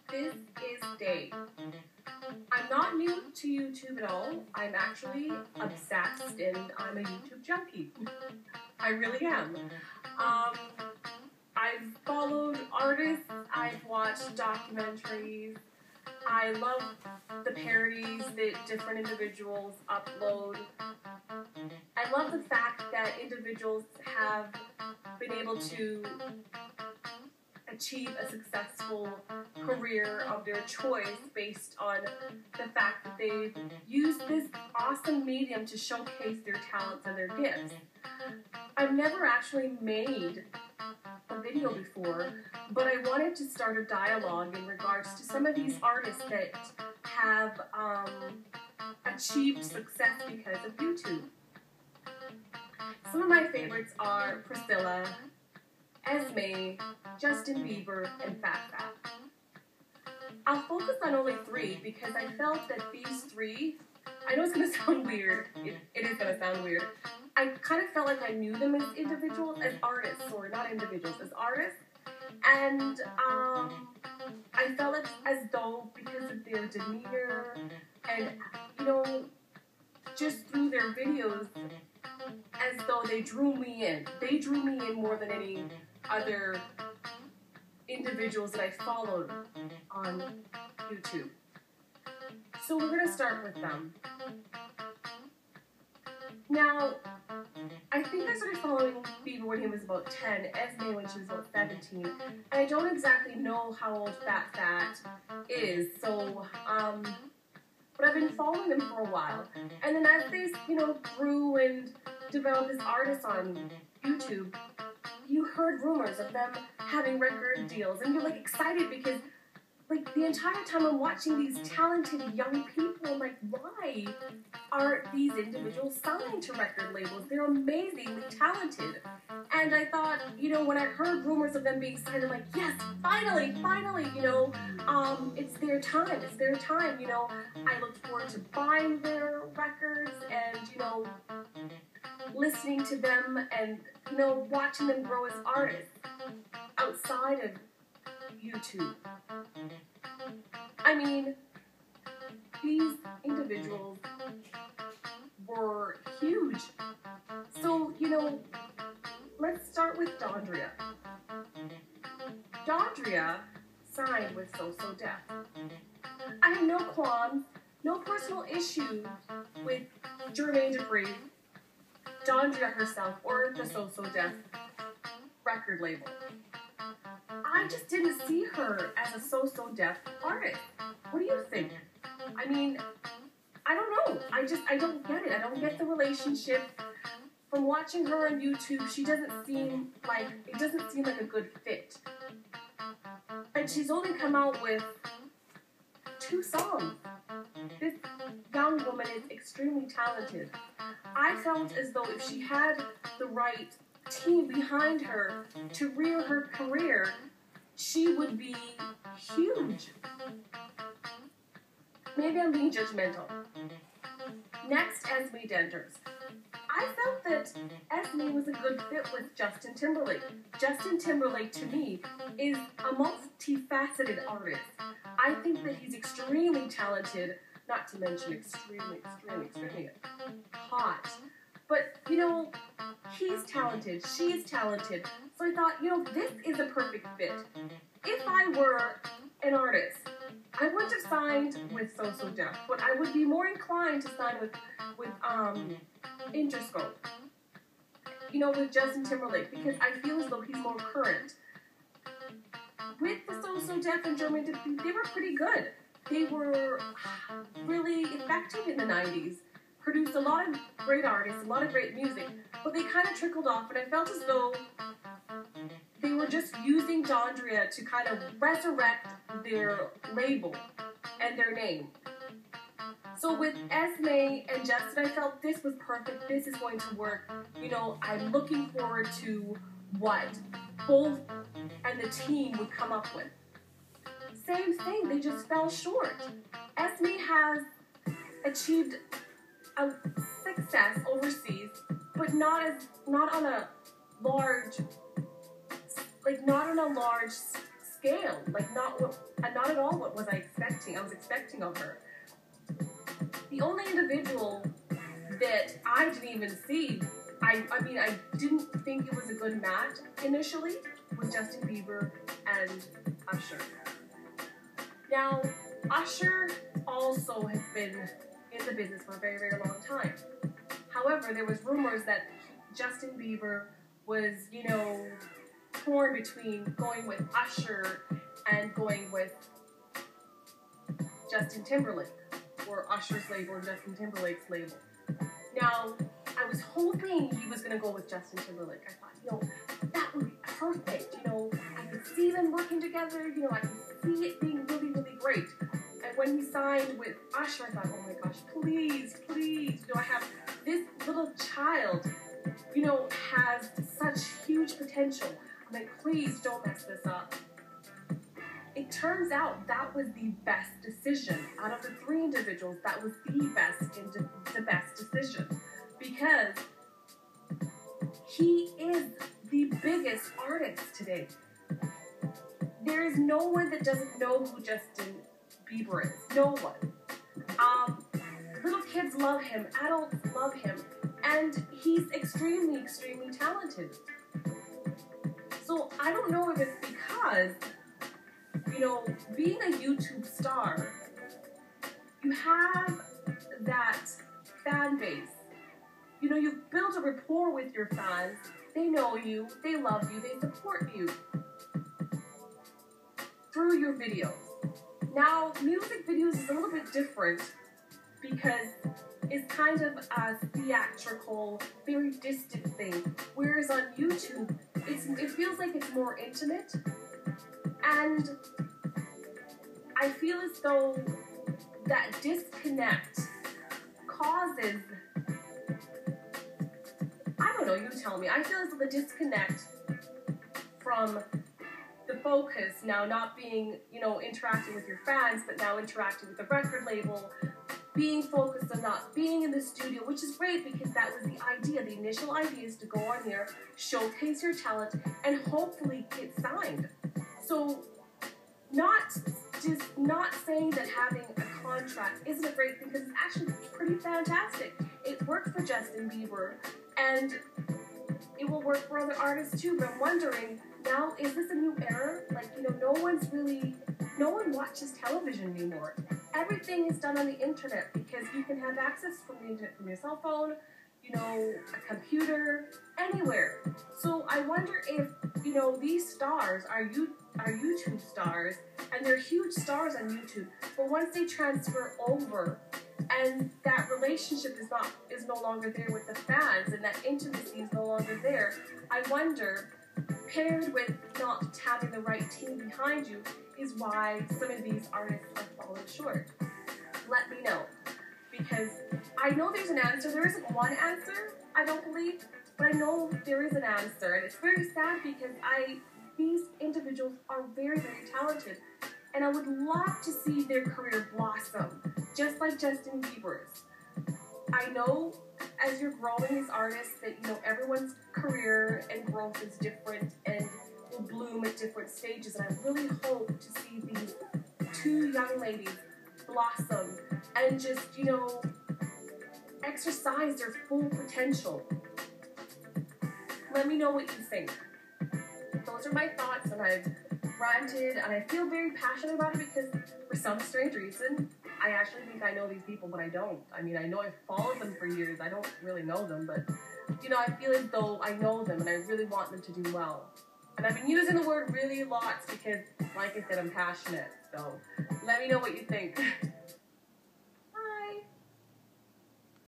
This is Dave. I'm not new to YouTube at all. I'm actually obsessed and I'm a YouTube junkie. I really am. I've followed artists, I've watched documentaries, I love the parodies that different individuals upload. I love the fact that individuals have been able to achieve a successful career of their choice based on the fact that they've used this awesome medium to showcase their talents and their gifts. I've never actually made a video before, but I wanted to start a dialogue in regards to some of these artists that have achieved success because of YouTube. Some of my favorites are Priscilla, Esmee, Justin Bieber, and Phattfat. I'll focus on only three because I felt that these three, I know it's going to sound weird, it is going to sound weird, I kind of felt like I knew them as individuals, as artists, or not individuals, as artists, and I felt as though because of their demeanor and, you know, just through their videos, as though they drew me in. They drew me in more than any other individuals that I followed on YouTube. So we're going to start with them. Now, I think I started following Bieber when he was about 10, Esmee when she was about 17, and I don't exactly know how old Phattfat is, so, but I've been following them for a while. And then as they, you know, grew and developed as artists on YouTube, you heard rumors of them having record deals, and you're like excited because like the entire time I'm watching these talented young people, I'm like, why are these individuals signed to record labels? They're amazingly talented. And I thought, you know, when I heard rumors of them being signed, I'm like, yes, finally, you know, it's their time, you know. I looked forward to buying their records and, you know, listening to them and, you know, watching them grow as artists outside of YouTube. I mean, these individuals were huge. So, you know, let's start with Dondria. Dondria signed with So Def. I have no qualms, no personal issues with Jermaine Dupri, Dondria herself, or the So Def record label. I just didn't see her as a So Def artist. What do you think? I mean, I don't know. I don't get it. I don't get the relationship. From watching her on YouTube, it doesn't seem like a good fit. And she's only come out with 2 songs. This young woman is extremely talented. I felt as though if she had the right team behind her to rear her career, she would be huge. Maybe I'm being judgmental. Next, Esmee Denters. I felt that Esmee was a good fit with Justin Timberlake. Justin Timberlake, to me, is a multifaceted artist. I think that he's extremely talented, not to mention extremely hot. But, you know, he's talented, she's talented. So I thought, you know, this is a perfect fit. If I were an artist, I wouldn't have signed with So Def, but I would be more inclined to sign with Interscope. You know, with Justin Timberlake, because I feel as though he's more current. With the So Def and Jermaine Dupri, they were pretty good. They were really effective in the 90s. Produced a lot of great artists, a lot of great music, but they kind of trickled off, and I felt as though they were just using Dondria to kind of resurrect their label and their name. So with Esmee and Justin, I felt this was perfect, this is going to work. You know, I'm looking forward to what both and the team would come up with. Same thing, they just fell short. Esmee has achieved a success overseas, but not on a large scale, like not at all I was expecting of her. The only individual that I didn't even see, I mean, I didn't think it was a good match initially, was Justin Bieber and Usher. Now, Usher also has been in the business for a very, very long time. However, there was rumors that Justin Bieber was, you know, torn between going with Usher and going with Justin Timberlake, or Usher's label and Justin Timberlake's label. Now, I was hoping he was going to go with Justin Timberlake. I thought, you know, that would be perfect. You know, I could see them working together. You know, I could see it being really, really great. And when he signed with Usher, I thought, oh my gosh, please, please. You know, I have this little child, you know, has such huge potential. I'm like, please don't mess this up. It turns out that was the best decision. Out of the three individuals, that was the best decision. Because he is the biggest artist today. There is no one that doesn't know who Justin Bieber is. No one. Little kids love him. Adults love him. And he's extremely, extremely talented. So I don't know if it's because, you know, being a YouTube star, you have that fan base. You know, you build a rapport with your fans. They know you, they love you, they support you through your videos. Now, music videos is a little bit different because it's kind of a theatrical, very distant thing. Whereas on YouTube, it feels like it's more intimate. And I feel as though that disconnect causes, I don't know, you tell me. I feel as though the disconnect from the focus now not being, you know, interacting with your fans, but now interacting with the record label, being focused on not being in the studio, which is great because that was the idea. The initial idea is to go on here, showcase your talent, and hopefully get signed. So not saying that having a contract isn't a great thing, because it's actually pretty fantastic. It worked for Justin Bieber, and it will work for other artists too. But I'm wondering, now, is this a new era? Like, you know, no one watches television anymore. Everything is done on the internet because you can have access from the internet, from your cell phone, you know, a computer, anywhere. So I wonder if, you know, these stars are YouTube stars, and they're huge stars on YouTube, but once they transfer over and that relationship is no longer there with the fans, and that intimacy is no longer there, I wonder, paired with not having the right team behind you, is why some of these artists are falling short. Let me know, because I know there's an answer. There isn't one answer, I don't believe, but I know there is an answer, and it's very sad because these individuals are very, very talented, and I would love to see their career blossom, just like Justin Bieber's. I know as you're growing as artists that, you know, everyone's career and growth is different and will bloom at different stages, and I really hope to see these two young ladies blossom and just, you know, exercise their full potential. Let me know what you think. Those are my thoughts, and I've ranted, and I feel very passionate about it because for some strange reason, I actually think I know these people, but I don't. I mean, I know I've followed them for years. I don't really know them, but, you know, I feel as though I know them, and I really want them to do well. And I've been using the word really lots because, like I said, I'm passionate. So let me know what you think.